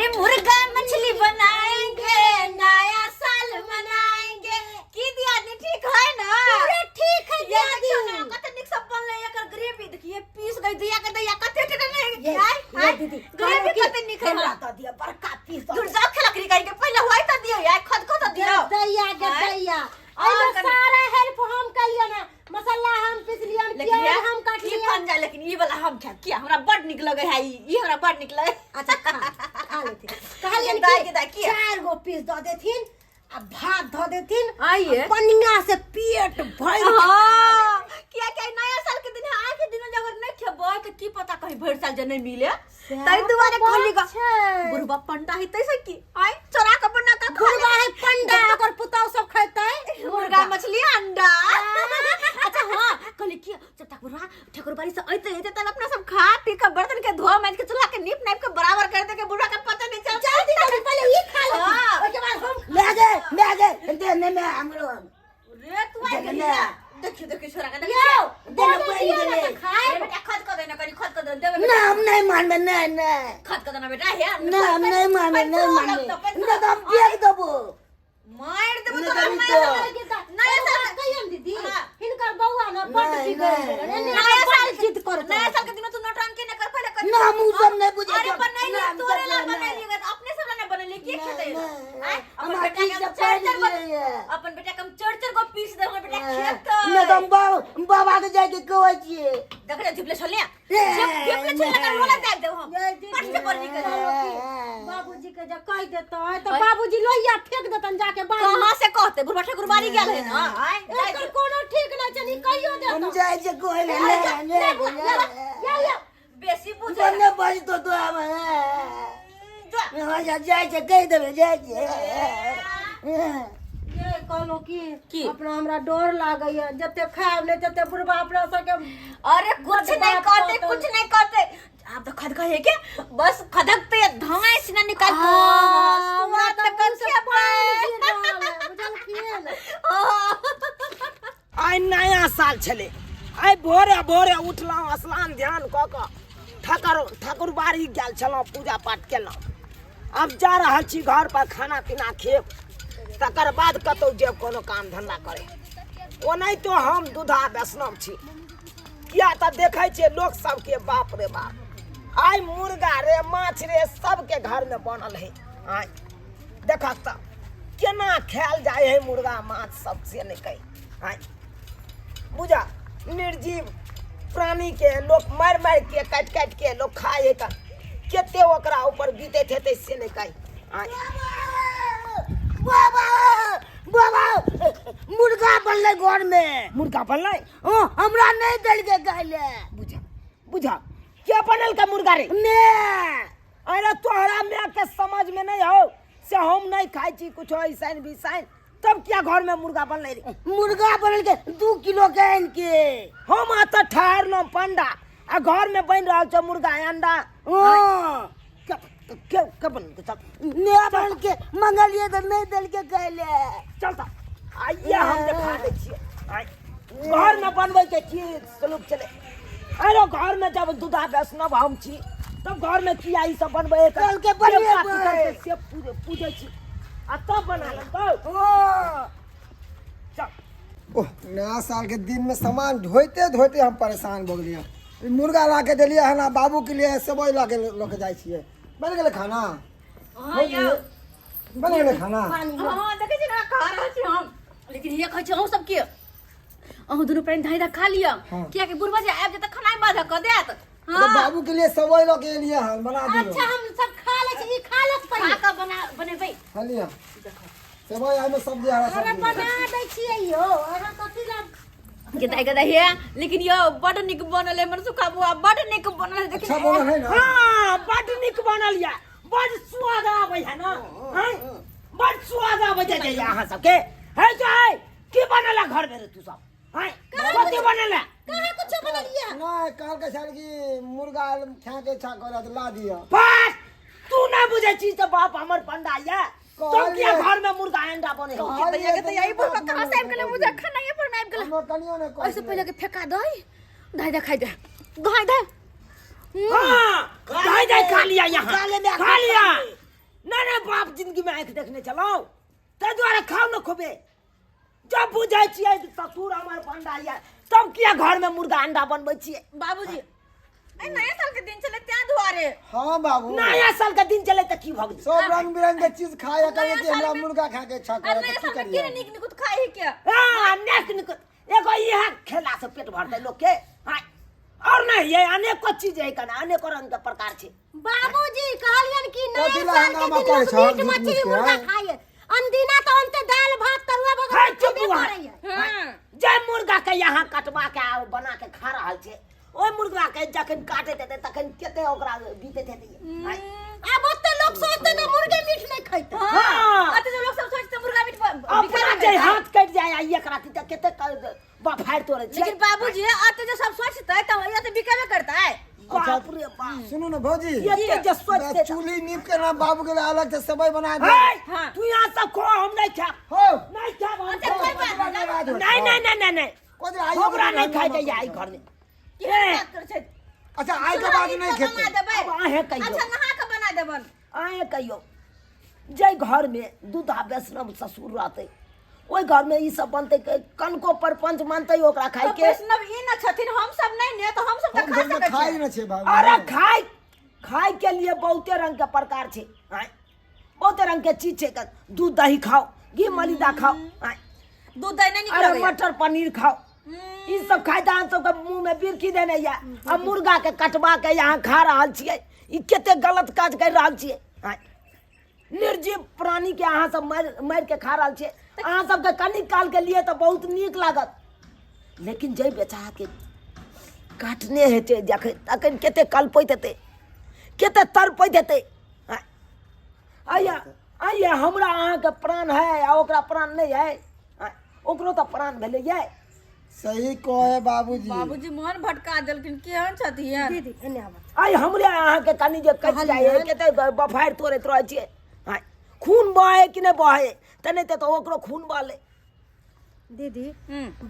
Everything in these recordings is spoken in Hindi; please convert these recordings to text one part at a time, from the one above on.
अरे मुर्गा मछली बनाएंगे, नया साल मनाएंगे। की दियादी ठीक है ना? अरे ठीक है ये दियादी। देखियो ना कते निक सब बनले एकर ग्रेवी देखिए पीस गई दिया के दैया कते टेटे नहीं ये हाय दीदी ग्रेवी कते निक है हमरा तो दिया बड़का पीस दो। दूर जाओ खलकरी करी के पहले होई त दियो यार खद खद दियो दैया के दैया और अरे सारा हेल्प हम कर लिया ना, मसाला हम पीस लिया, प्याज हम काट ये लिया। बन जा लेकिन ई वाला हम खा किया हमरा बड़ निक लगे है ई हमरा बड़ निक लगे। अच्छा खा लेते कहलिए दाई के दाई किया 4 गो पीस दो देथिन आ भात धो देथिन आइए पनिया से पेट भर के हां किया क्या नया साल के दिन है आज के दिन अगर नहीं खेबो तो की पता कहीं भर साल जे नहीं मिले तई दुआरे खोली ग बुरबा पंडा है तैसे की आय चोरा के बना का बुरबा है पंडा अगर पुताव सब खैतै मुर्गा मछली अंडा। अच्छा हां कहली की जब तक बुरबा ठकुरबाड़ी से आइते तब अपना सब खा पी के बर्तन के धो मांज के चूल्हा के नीप नाप के बराबर कर दे के बुरबा का पता नहीं चल जल्दी जल्दी पहले ये खा ले ओके बाद हम ले गए देने में हमरो रे तू आ गया देखियो छोरा का यो देना पड़ी दे खाए बेटा खद कर देना करी खद कर दे ना हम नहीं मानबे नहीं खद कर देना बेटा है ना हम नहीं मानबे ना तो हम फेंक देबो मार देबो तो नया साल कहियन दीदी हिनकर बौआ ना बड़ बिगड़ नया साल जिद कर नया साल के दिन तू नौटंकी न कर पहले कर ना हम सब नहीं बुझे अरे बनाइए तोरे ला बनाइएगा तो अपने सब ना बनले के खेते हैं अपन बेटा के अपन बेटा कम चढ़ को पीस दे हमर बेटा खेत ना तो बाबा के जाके कहै छिए देख रे झिपले छोलिया झिपले छोलिया कर होला जाग दे हम पट से पर निकल बाबूजी के जब कह देतो तो बाबूजी लोहिया फेंक देतन जाके बाहर कहां से कहते बुढ़वा ठकुरबाड़ी गेल है ना एकर कोनो ठीक ना चली कहियो दे हम जाय जे कहले ले बेसी बुझे बने बज तो हम हां जाय जे कह देबे जाय जे ये कहलो की अपना हमरा डर लागैया जते खाब ले तते बुढ़वा अपना सके अरे कुछ नहीं करते आप तो खद है के बस खदकते धमाए से ना निकाल हमरा तो कल से बुझल किए आइ नया साल छले आइ भोरे भोरे उठलहुँ स्नान ध्यान कऽ कऽ ठाकुरबाड़ी गेल छलहुँ पूजा पाठ केलहुँ अब जा रहल छी घर पर खाना पीना खेब तकर बाद कतौ जेब कोनो काम धंधा करे ओनाहितो हम दूधा वैष्णव छी किया तऽ देखै छियै लोक सबके बाप रे बाप आइ मुर्गा रे माछ रे सबके घर में बनल है आइ देखक तऽ केना खायल जाय है मुर्गा माछ सब से नहीं कही आइ बुझा निर्जीव प्राणी के लोग मार मार के काट काट के लोग खाए है केते ओकरा ऊपर बीतैत हेतै से नहीं कही बाबा बाबा मुर्गा बनले घर में मुर्गा बनलै हां हमरा नहीं देल के गाले बुझा बुझा के बनल का मुर्गा रे ने अरे तोहरा में के समझ में नहीं हो से हम नहीं खाई छी कुछ ऐसा भी तब क्या घर में मुर्गा बनले रे मुर्गा बनल के 2 किलो के आन के हम आता ठहरलो पंडा आ घर में बन रहल छ मुर्गा अंडा हां के बन के सब ने बनल के मंगलिए तो नहीं देल के गाले चलता आइए हम दिखा दे छिए घर में बनबै के चीज सलूक चले अरे घर में जब दूधा वैष्णव हम छी तब घर में किया ई सब बनबै कल के बनबै से पूजे छी आ तब बना ले तो चल ओह नया साल के दिन में सामान ढोते ढोते हम परेशान हो गेलिए मुर्गा ला के दिलिए है ना बाबू के लिए सेवई ला के लोग जाय छिए बन गेले खाना बन गेले खाना हां देखे छी ना खा रहल छी हम लेकिन ये कहै छी हम सब के अहू दुनु प्राणी धाइदा खा लिया किया कि बुढ़वा जे आब जे त खाना बाधा क देत तो बाबू के लिए सेवई ला के लिए हम बना दियो अच्छा हम सब खा ले छी खा लत खा पड़ी का बनेबै खा लिया सेवई आइ में सब्जी हरा अरे सब्जी बना दै छियै यो अहाँ कथि ला गदा है लेकिन यो बड़ निक बनल है मन सुखा बुआ बड़ निक बनल है अच्छा बनल है ना हां बड़ निक बनल या बड़ स्वाद आबै है ना हैं बड़ स्वाद आबै छै यहाँ सबके है जाय की बनल है घर में रे तू सब हैं कथि बनल है कहां कुछ बनलिया नहीं काल के साल की मुर्गा खा के छा कर ला दिया बस तू ना बुझे छी तो बाप हमर पंडा या तुम क्या घर में मुर्गा अंडा बने हो तो यही बोल कहां से आब गेले मुझे खाना ये पर आब गेले हम कनियो ने ऐसे पहले के फेंका दई धाइदा खाइ दे धाइ दे हां खाई खा लिया यहाँ खा लिया नहीं बाप जिंदगी में आँख देखने चलो ते द्वारा खाओ न खोबे जब बुझाई छियै ससुर हमर पंडा या तब किया घर में मुर्गा अंडा बनबै छियै बाबूजी ए नया साल के दिन चले त्या दुआरे हाँ बाबू नया साल का दिन चले त की भ गेल सब रंग बिरंग के चीज खाया करे कि हमरा में- मुर्गा खा के अच्छा अरे करे नया तो साल की में करिए निक निकुत खाई है क्या हां नेक एगो यह खेला से पेट भरते लोग के हां और नहीं ये अनेको चीज है कना अनेको रंग के प्रकार छे बाबूजी कहलियन कि नया कथी ला साल के हंगामा दिन करे लोग छौ? मीट झूठ मछली मूठ के, मुर्गा हैं? खाइए अनदिना तो अंते दाल भात तरुआ है वगैरह चुप खेबे हुआ करैए। हां जय मुर्गा के यहाँ कटवा के बना के खा रहल छे ओय मुर्गा के जखन काटे देते तखन केते ओकरा बीते देते हां अब ओते लोग सोचते तो मुर्गे मीट नहीं खाइते हाँ। अच्छा जो लोग सब सोचते मुर्गा मीट अपना जे हाथ कट जाए आ एक राती तक केते बफाड़ तोड़े छे लेकिन बाबूजी आते जो सब सोचता है तो ये तो बिकेबे करता है बाप रे बाप सुनो ना भौजी ये जे सोचते चूल्ही नीप के ना बाबू के लिए अलग से सेवई बना दे हां तू यहां सब खो हम नहीं खा हो नहीं खा अच्छा, कोई बात नहीं नहीं नहीं नहीं नहीं कोई दिन आइयो ओकरा नहीं खाई दे आई घर में की बात कर छै अच्छा आई के बाद नहीं बना खेते देबै अब आहे कहियो अच्छा नहा के बना देबन आए कहियो जय घर में दूधा वैष्णव ससुर रहते ओई घर में ई सब बनते कनको परपंच मानते ओकरा खाई के वैष्णव ई न छथिन हम सब नहीं ने तो हम सब हम तो खा घर में सकै खाई छी ना छे बाबू अरे खाई खाई के लिए बहुते रंग के प्रकार छे आय बहुते रंग के चीज छे दूध दही खाओ घी मलिदा खाओ आय दूध दही नहीं अरे निकलबै मटर पनीर खाओ ई सब खाई त अहाँ सबके मुंह में बिरखी देने या अब मुर्गा के कटवा के यहाँ खा रहल छियै ई केते गलत काज कर रहल छियै आय निर्जीव प्राणी के अहाँ सब मार के खा रहल छियै अहाँ सबके कनी काल के लिए तो बहुत नीक लागत लेकिन जय बेचारा के काटने हेते जखन तखन केते कल्पैत हेते केते तड़पैत हेते आया आया हमरा अहाँ के प्राण है आ ओकरा प्राण नहीं है आय, ओकरो तो प्राण भेले ये सही कहे बाबूजी बाबूजी मन भटका देलखिन केहन छथिन दीदी एने आवा आई हमरे अहाँ के कनी जे कट जाए केते बफाड़ तोड़ैत रहै छियै आय खून बहे कि नहीं बहे तने ते तो ओकरो खून बहले दीदी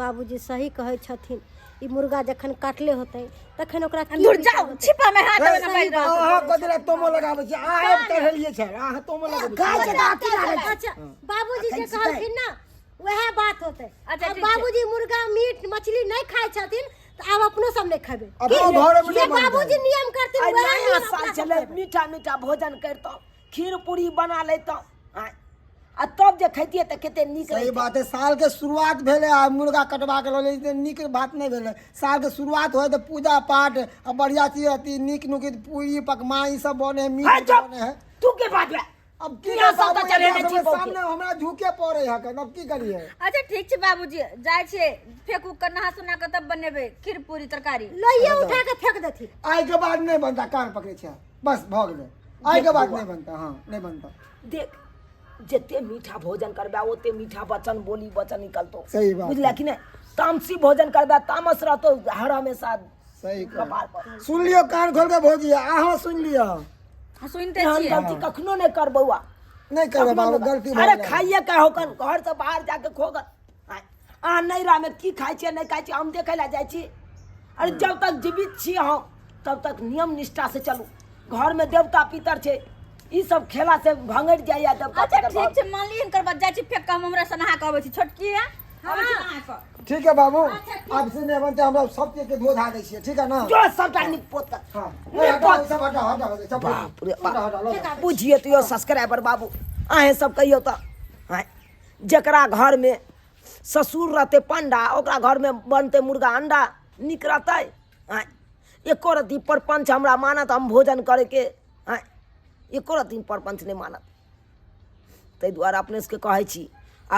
बाबूजी सही कहै छथिन ई मुर्गा जखन काटले होते तखन ओकरा की दूर विचार जाओ होतै? छिपा में हाथ में सही बैठ बात। अहाँ कदरा तोमो लगाबै छी अहाँ चढ़लिए छै अहाँ तोमो लगाबै गाय छी के दाँती लागल छै। अच्छा बाबूजी जे कैसे कहलखिन ना वह बात होते अच्छा, अब ठीक छै। बाबूजी मुर्गा मीट मछली नहीं खाए छथिन तो अब अपनो सब नहीं खाबे अब तो घरे में ये नहीं बनतै। बाबूजी नियम करथिन आई वह नया नियम साल अपना सब चले करबै। मीठा मीठा भोजन करतो खीर पूरी बना लेतो आय आ तब जे खैतिए त केते नीक सही रहितै। बात है साल के शुरुआत भेले आ मुर्गा कटवा के लले इतने नीक बात नहीं भेले साल के शुरुआत होए तो पूजा पाठ आ बढ़िया चीज रहती नीक नुकित पूरी पकवान ई सब बने हाय मीट चुप बने है तू के बात बे अब की यहाँ सब बाबू, तो चढ़े एकरा नहीं सबके छी सामने हमरा झुके पड़े है अब की करिए अच्छा ठीक छै बाबूजी जाय छै फेकू कर नहा सुना के तब बनेबै खीर पूरी तरकारी लोहिया उठा के फेंक देथिन आई के बाद नहीं बनता कान पकड़े छे बस भ गेले आई के बाद नहीं बनता हाँ नहीं बनता देख जते मीठा भोजन करबा ओते मीठा वचन बोली वचन निकलतो सही बात बुझला कि नहीं तामसी भोजन करबा तामस रहतो हर हमेशा सही कपार पर सुन लियो कान खोल के भौजी अहाँ सुन लियो सुनते एहन छियै गलती कखनो नहीं करबौआ नहीं करबे बाबू गलती भऽ अरे गेलै। खाइए का होकन घर से बाहर जाके खोगत अहाँ नैरा में की खाइ छियै नहीं खाइ छियै हम देखे ला जाइ छी अरे जब तक जीवित छी हम तब तक नियम निष्ठा से चलू घर में देवता पितर छे ई सब खेला से भंगड़ जाइया देवता अच्छा पितर ठीक छै मान लियन करबा जाय छी फेक हम हमरा से नहा के आबै छी छोटकी है आबै छी नहा के ठीक है बाबू अब से नहीं बनते हम लोग सब चीज के धो धा दै छियै ठीक है ना जो सबटा निपोत कर हाँ नहीं, हटाओ, सब हटाओ, हटाओ, सब बाप रे हटाओ, हटाओ, लो, लो। बुझिए तो यो सब्सक्राइबर बाबू अहे सब कहियो तो जकरा घर में ससुर रहते पंडा ओकरा घर में बनते मुर्गा अंडा निक रहते एको रत्ती परपंच हमरा मानत हम भोजन करे के एको रत्ती परपंच नहीं मानत ताहि दुआरे अपने सबके कहै छी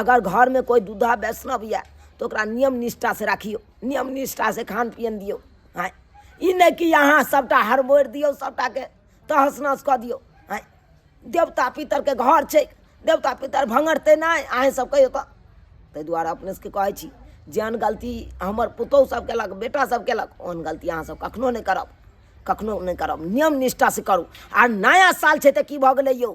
अगर घर में कोई दूधा वैष्णव या तो ओकरा नियम निष्ठा से राखियो नियम निष्ठा से खान पियन दियो ई नहीं कि यहाँ सबटा हड़बोड़ि दियो सबटा के तहस नहस कऽ दियो देवता पितर के घर छै देवता पितर भंगरते नहीं अहें सब कहियो तो ताहि दुआरे अपने सबके कहै छी जेहन गलती हमर पुतौह सब केलक बेटा सब केलक ओहन गलती अहाँ सब कखनो नहीं करब कखनो नहीं करब नियम निष्ठा से करू आ नया साल छै तऽ की भऽ गेलै यौ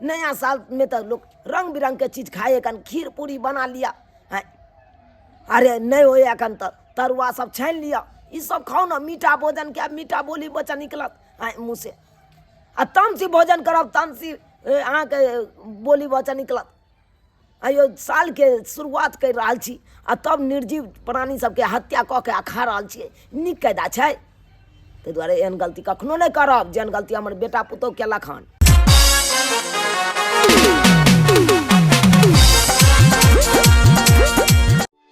नया साल में तो लोग रंग बिरंग के चीज खाए कन खीर पूरी बना लिया अरे नहीं हो एखन तो तरुआ सब छानि लिया ई सब खाओ ना मीठा भोजन के मीठा बोली बच्चा निकलत मुँह से आ तामसी भोजन करब तामसी अहाँके बोली वचन निकलत। अयो साल के शुरुआत कर रहल छी आ तब निर्जीव प्राणी सबके हत्या कऽ के आ खा रहल छियै, नीक कायदा छै? ताहि दुआरे एहन गलती कखनो नहि करब जेहन गलती हमर बेटा पुतहु केलक हन।